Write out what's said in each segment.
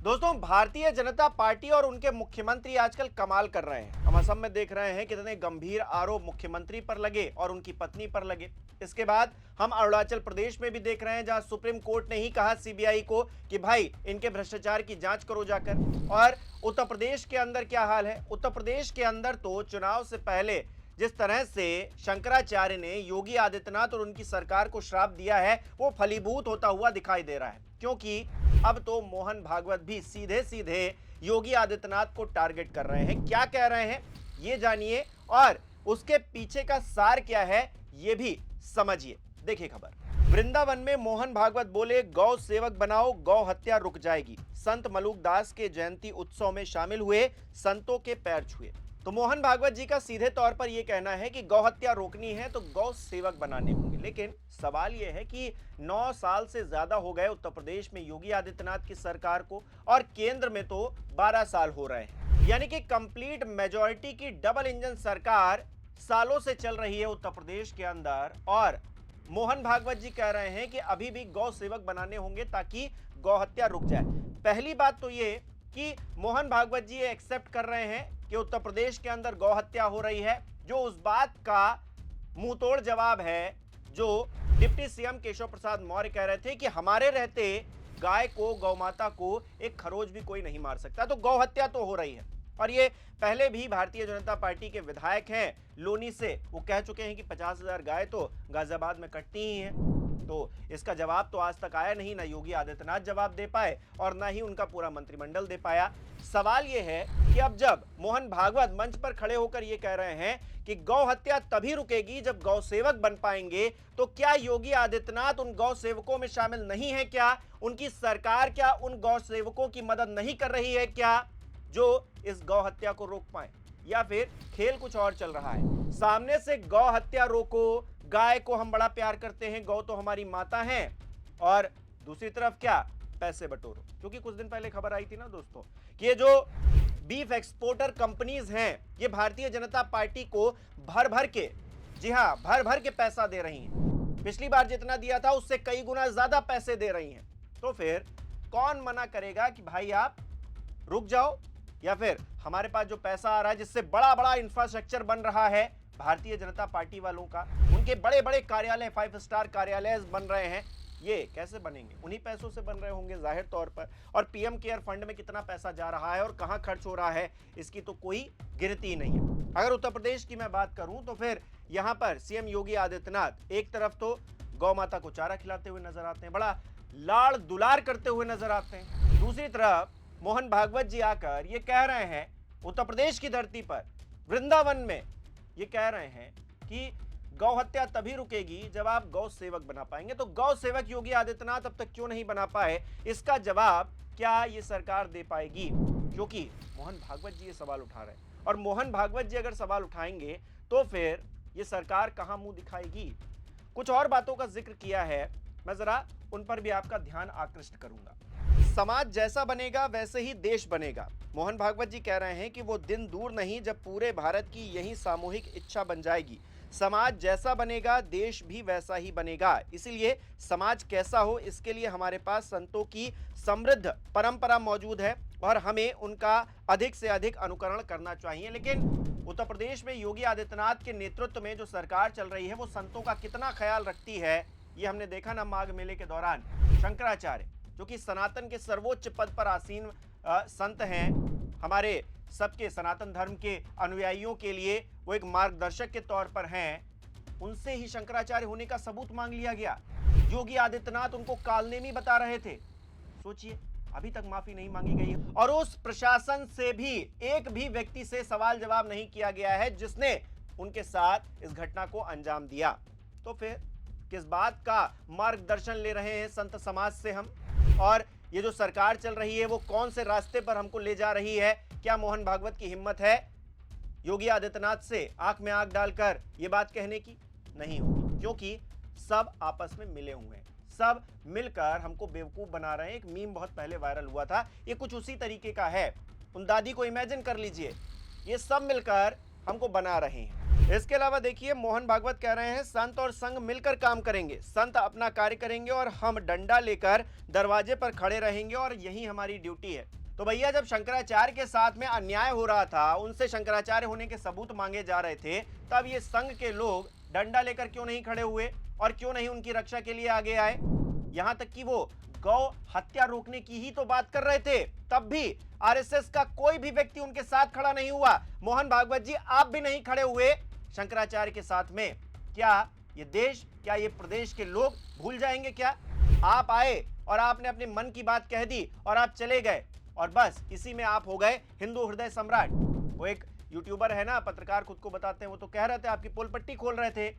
दोस्तों, भारतीय जनता पार्टी और उनके मुख्यमंत्री आजकल कमाल कर रहे हैं। हम असम में देख रहे हैं कितने गंभीर आरोप मुख्यमंत्री पर लगे और उनकी पत्नी पर लगे। इसके बाद हम अरुणाचल प्रदेश में भी देख रहे हैं, जहां सुप्रीम कोर्ट ने ही कहा सीबीआई को कि भाई इनके भ्रष्टाचार की जांच करो जाकर। और उत्तर प्रदेश के अंदर क्या हाल है? उत्तर प्रदेश के अंदर तो चुनाव से पहले जिस तरह से शंकराचार्य ने योगी आदित्यनाथ और उनकी सरकार को श्राप दिया है, वो फलीभूत होता हुआ दिखाई दे रहा है, क्योंकि अब तो मोहन भागवत भी सीधे सीधे योगी आदित्यनाथ को टारगेट कर रहे हैं। क्या कह रहे हैं ये जानिए, और उसके पीछे का सार क्या है ये भी समझिए। देखिए खबर। वृंदावन में मोहन भागवत बोले, गौ सेवक बनाओ, गौ हत्या रुक जाएगी। संत मलूक दास के जयंती उत्सव में शामिल हुए, संतों के पैर छुए। तो मोहन भागवत जी का सीधे तौर पर यह कहना है कि गौ हत्या रोकनी है तो गौ सेवक बनाने होंगे। लेकिन सवाल यह है कि 9 साल से ज्यादा हो गए उत्तर प्रदेश में योगी आदित्यनाथ की सरकार को, और केंद्र में तो 12 साल हो रहे हैं। यानी कि कंप्लीट मेजॉरिटी की डबल इंजन सरकार सालों से चल रही है उत्तर प्रदेश के अंदर, और मोहन भागवत जी कह रहे हैं कि अभी भी गौ सेवक बनाने होंगे ताकि गौ हत्या रुक जाए। पहली बात तो ये कि मोहन भागवत जी एक्सेप्ट कर रहे हैं कि उत्तर प्रदेश के अंदर गौ हत्या हो रही है, जो उस बात का मुंहतोड़ जवाब है जो डिप्टी सीएम केशव प्रसाद मौर्य कह रहे थे कि हमारे रहते गाय को, गौ माता को एक खरोच भी कोई नहीं मार सकता। तो गौ हत्या तो हो रही है, और ये पहले भी भारतीय जनता पार्टी के विधायक हैं लोनी से, वो कह चुके हैं कि 50,000 गाय तो गाजियाबाद में कटती ही हैं। तो इसका जवाब तो आज तक आया नहीं, ना योगी आदित्यनाथ जवाब दे पाए और ना ही उनका पूरा मंत्रिमंडल दे पाया। सवाल यह है कि अब जब मोहन भागवत मंच पर खड़े होकर यह कह रहे हैं कि गौ हत्या तभी रुकेगी जब गौ सेवक बन पाएंगे, तो क्या योगी आदित्यनाथ उन गौ सेवकों में शामिल नहीं है? क्या उनकी सरकार क्या उन गौ सेवकों की मदद नहीं कर रही है क्या, जो इस गौ हत्या को रोक पाए? या फिर खेल कुछ और चल रहा है? सामने से गौ हत्या रोको, गाय को हम बड़ा प्यार करते हैं, गौ तो हमारी माता है, और दूसरी तरफ क्या, पैसे बटोरो। क्योंकि कुछ दिन पहले खबर आई थी ना दोस्तों कि ये जो बीफ एक्सपोर्टर कंपनीज हैं, ये भारतीय जनता पार्टी को भर भर के, जी हां, भर भर के पैसा दे रही हैं। पिछली बार जितना दिया था उससे कई गुना ज्यादा पैसे दे रही हैं। तो फिर कौन मना करेगा कि भाई आप रुक जाओ, या फिर हमारे पास जो पैसा आ रहा है जिससे बड़ा बड़ा इंफ्रास्ट्रक्चर बन रहा है भारतीय जनता पार्टी वालों का, उनके बड़े बड़े कार्यालय, 5 स्टार कार्यालय बन रहे हैं, ये कैसे बनेंगे? उन्हीं पैसों से बन रहे होंगे जाहिर तौर पर। और पीएम केयर फंड में कितना पैसा जा रहा है और कहां खर्च हो रहा है, इसकी तो कोई गिनती नहीं है। अगर उत्तर प्रदेश की मैं बात करूं तो फिर यहां पर सीएम योगी आदित्यनाथ एक तरफ तो गौ माता को चारा खिलाते हुए नजर आते हैं, बड़ा लाड़ दुलार करते हुए नजर आते हैं। दूसरी तरफ मोहन भागवत जी आकर ये कह रहे हैं उत्तर प्रदेश की धरती पर वृंदावन में, ये कह रहे हैं कि गौ हत्या तभी रुकेगी जब आप गौ सेवक बना पाएंगे। तो गौ सेवक योगी आदित्यनाथ अब तक क्यों नहीं बना पाए, इसका जवाब क्या ये सरकार दे पाएगी? क्योंकि मोहन भागवत जी ये सवाल उठा रहे हैं, और मोहन भागवत जी अगर सवाल उठाएंगे तो फिर ये सरकार कहां मुंह दिखाएगी? कुछ और बातों का जिक्र किया है, मैं जरा उन पर भी आपका ध्यान आकृष्ट करूंगा। समाज जैसा बनेगा वैसे ही देश बनेगा। मोहन भागवत जी कह रहे हैं कि वो दिन दूर नहीं जब पूरे भारत की यही सामूहिक इच्छा बन जाएगी। समाज जैसा बनेगा देश भी वैसा ही बनेगा। इसीलिए समाज कैसा हो, इसके लिए हमारे पास संतों की समृद्ध परंपरा मौजूद है और हमें उनका अधिक से अधिक अनुकरण करना चाहिए। लेकिन उत्तर प्रदेश में योगी आदित्यनाथ के नेतृत्व में जो सरकार चल रही है वो संतों का कितना ख्याल रखती है, ये हमने देखा ना माघ मेले के दौरान। शंकराचार्य जो कि सनातन के सर्वोच्च पद पर आसीन संत हैं, हमारे सबके सनातन धर्म के अनुयायियों के लिए वो एक मार्गदर्शक के तौर पर हैं, उनसे ही शंकराचार्य होने का सबूत मांग लिया गया। योगी आदित्यनाथ उनको कालनेमी बता रहे थे। सोचिए, अभी तक माफी नहीं मांगी गई है, और उस प्रशासन से भी एक भी व्यक्ति से सवाल जवाब नहीं किया गया है जिसने उनके साथ इस घटना को अंजाम दिया। तो फिर किस बात का मार्गदर्शन ले रहे हैं संत समाज से हम? और ये जो सरकार चल रही है वो कौन से रास्ते पर हमको ले जा रही है? क्या मोहन भागवत की हिम्मत है योगी आदित्यनाथ से आंख में आंख डालकर ये बात कहने की? नहीं होगी, क्योंकि सब आपस में मिले हुए हैं, सब मिलकर हमको बेवकूफ बना रहे हैं। एक मीम बहुत पहले वायरल हुआ था, ये कुछ उसी तरीके का है। उन दादी को इमेजिन कर लीजिए, ये सब मिलकर हमको बना रहे हैं। इसके अलावा देखिए मोहन भागवत कह रहे हैं संत और संघ मिलकर काम करेंगे, संत अपना कार्य करेंगे और हम डंडा लेकर दरवाजे पर खड़े रहेंगे और यही हमारी ड्यूटी है। तो भैया जब शंकराचार्य के साथ में अन्याय हो रहा था, उनसे शंकराचार्य होने के सबूत मांगे जा रहे थे, तब ये संघ के लोग डंडा लेकर क्यों नहीं खड़े हुए और क्यों नहीं उनकी रक्षा के लिए आगे आए? यहां तक कि वो गौ हत्या रोकने की ही तो बात कर रहे थे, तब भी आरएसएस का कोई भी व्यक्ति उनके साथ खड़ा नहीं हुआ। मोहन भागवत जी, आप भी नहीं खड़े हुए शंकराचार्य के साथ में। क्या ये देश, क्या ये प्रदेश के लोग भूल जाएंगे क्या? आप आए और आपने अपने मन की बात कह दी और आप चले गए और बस इसी में आप हो गए हिंदू हृदय सम्राट। वो एक यूट्यूबर है ना, पत्रकार खुद को बताते हैं, वो तो कह रहे थे आपकी पोल पट्टी खोल रहे थे।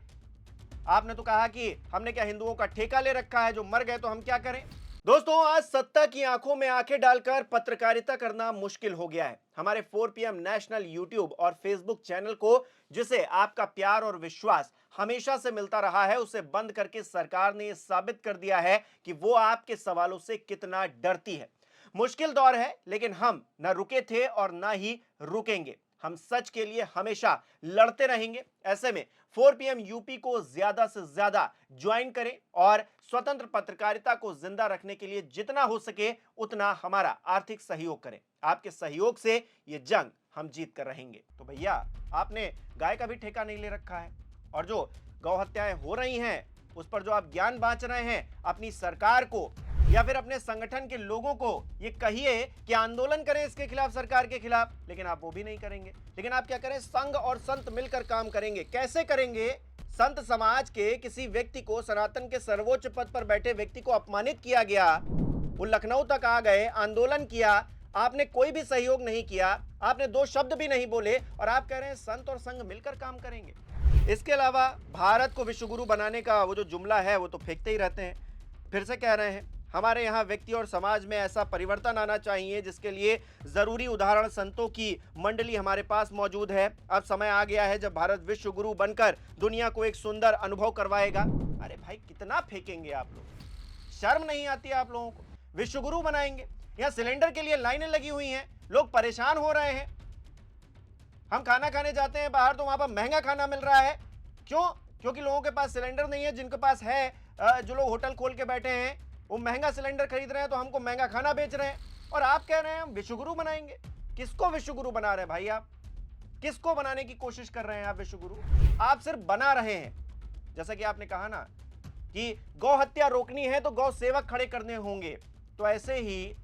आपने तो कहा कि हमने क्या हिंदुओं का ठेका ले रखा है, जो मर गए तो हम क्या करें? दोस्तों, आज सत्ता की आंखों में आंखें डालकर पत्रकारिता करना मुश्किल हो गया है। हमारे 4 PM नेशनल यूट्यूब और फेसबुक चैनल को, जिसे आपका प्यार और विश्वास हमेशा से मिलता रहा है, उसे बंद करके सरकार ने यह साबित कर दिया है कि वो आपके सवालों से कितना डरती है। मुश्किल दौर है, लेकिन हम न रुके थे और न ही रुकेंगे। हम सच के लिए हमेशा लड़ते रहेंगे। ऐसे में 4 PM यूपी को ज्यादा से ज्यादा ज्वाइन करें और स्वतंत्र पत्रकारिता को जिंदा रखने के लिए जितना हो सके उतना हमारा आर्थिक सहयोग करें। आपके सहयोग से ये जंग हम जीत कर रहेंगे। तो भैया, आपने गाय का भी ठेका नहीं ले रखा है और जो गौ हत्याएं हो रही हैं उस पर जो आप ज्ञान बांट रहे हैं, अपनी सरकार को या फिर अपने संगठन के लोगों को ये कहिए कि आंदोलन करें इसके खिलाफ, सरकार के खिलाफ, लेकिन आप वो भी नहीं करेंगे। लेकिन आप क्या करें? संघ और संत मिलकर काम करेंगे। कैसे करेंगे? संत समाज के किसी व्यक्ति को, सनातन के सर्वोच्च पद पर बैठे व्यक्ति को अपमानित किया गया, वो लखनऊ तक आ गए, आंदोलन किया, आपने कोई भी सहयोग नहीं किया, आपने 2 शब्द भी नहीं बोले और आप कह रहे हैं संत और संघ मिलकर काम करेंगे। इसके अलावा भारत को विश्वगुरु बनाने का वो जो जुमला है वो तो फेंकते ही रहते हैं। फिर से कह रहे हैं हमारे यहाँ व्यक्ति और समाज में ऐसा परिवर्तन आना चाहिए जिसके लिए जरूरी उदाहरण संतों की मंडली हमारे पास मौजूद है। अब समय आ गया है जब भारत विश्व गुरु बनकर दुनिया को एक सुंदर अनुभव करवाएगा। अरे भाई, कितना फेंकेंगे आप लोग? शर्म नहीं आती है आप लोगों को? विश्व गुरु बनाएंगे, यहाँ सिलेंडर के लिए लाइनें लगी हुई हैं, लोग परेशान हो रहे हैं। हम खाना खाने जाते हैं बाहर तो वहां पर महंगा खाना मिल रहा है। क्यों? क्योंकि लोगों के पास सिलेंडर नहीं है। जिनके पास है, जो लोग होटल खोल के बैठे हैं, वो महंगा सिलेंडर खरीद रहे हैं तो हमको महंगा खाना बेच रहे हैं और आप कह रहे हैं हम विश्वगुरु बनाएंगे। किसको विश्वगुरु बना रहे हैं भाई? आप किसको बनाने की कोशिश कर रहे हैं? आप विश्वगुरु आप सिर्फ बना रहे हैं। जैसा कि आपने कहा ना कि गौ हत्या रोकनी है तो गौ सेवक खड़े करने होंगे, तो ऐसे ही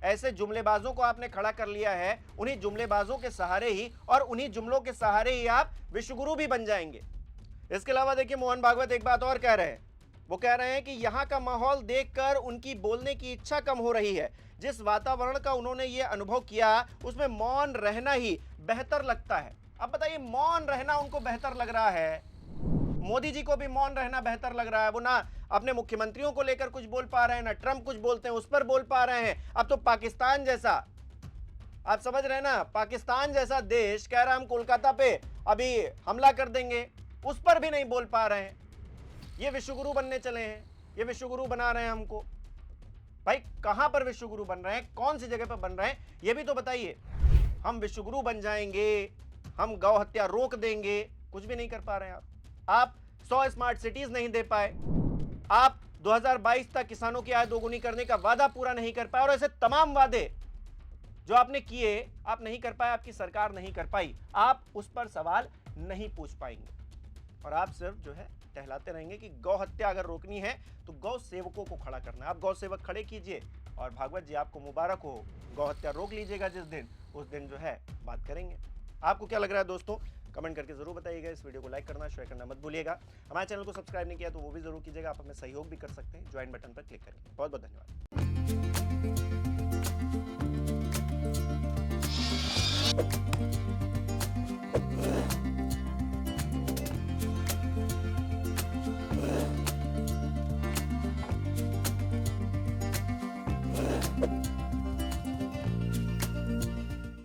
ऐसे जुमलेबाजों को आपने खड़ा कर लिया है। उन्हीं जुमलेबाजों के सहारे ही और उन्हीं जुमलों के सहारे ही आप विश्वगुरु भी बन जाएंगे। इसके अलावा देखिए मोहन भागवत एक बात और कह रहे हैं। वो कह रहे हैं कि यहाँ का माहौल देखकर उनकी बोलने की इच्छा कम हो रही है। जिस वातावरण का उन्होंने ये अनुभव किया उसमें मौन रहना ही बेहतर लगता है। अब बताइए, मौन रहना उनको बेहतर लग रहा है? मोदी जी को भी मौन रहना बेहतर लग रहा है। वो ना अपने मुख्यमंत्रियों को लेकर कुछ बोल पा रहे हैं, ना ट्रंप कुछ बोलते हैं उस पर बोल पा रहे हैं। अब तो पाकिस्तान जैसा, आप समझ रहे हैं ना, पाकिस्तान जैसा देश कह रहा है हम कोलकाता पे अभी हमला कर देंगे, उस पर भी नहीं बोल पा रहे हैं। ये विश्वगुरु बनने चले हैं, ये विश्वगुरु बना रहे हैं हमको। भाई, कहां पर विश्वगुरु बन रहे हैं? कौन सी जगह पर बन रहे हैं? ये भी तो बताइए। हम विश्वगुरु बन जाएंगे, हम गौ हत्या रोक देंगे, कुछ भी नहीं कर पा रहे हैं आप 100 स्मार्ट सिटीज नहीं दे पाए, आप 2022 तक किसानों की आय दोगुनी करने का वादा पूरा नहीं कर पाए और ऐसे तमाम वादे जो आपने किए आप नहीं कर पाए, आपकी सरकार नहीं कर पाई। आप उस पर सवाल नहीं पूछ पाएंगे और आप सिर्फ जो है टहलाते रहेंगे कि गौ हत्या अगर रोकनी है तो गौ सेवकों को खड़ा करना है। आप गौ सेवक खड़े कीजिए और भागवत जी आपको मुबारक हो, गौ हत्या रोक लीजिएगा जिस दिन, उस दिन जो है बात करेंगे। आपको क्या लग रहा है दोस्तों? कमेंट करके जरूर बताइएगा। इस वीडियो को लाइक करना, शेयर करना मत भूलिएगा। हमारे चैनल को सब्सक्राइब नहीं किया तो वो भी जरूर कीजिएगा। आप हमें सहयोग भी कर सकते हैं, ज्वाइन बटन पर क्लिक करके। बहुत बहुत धन्यवाद।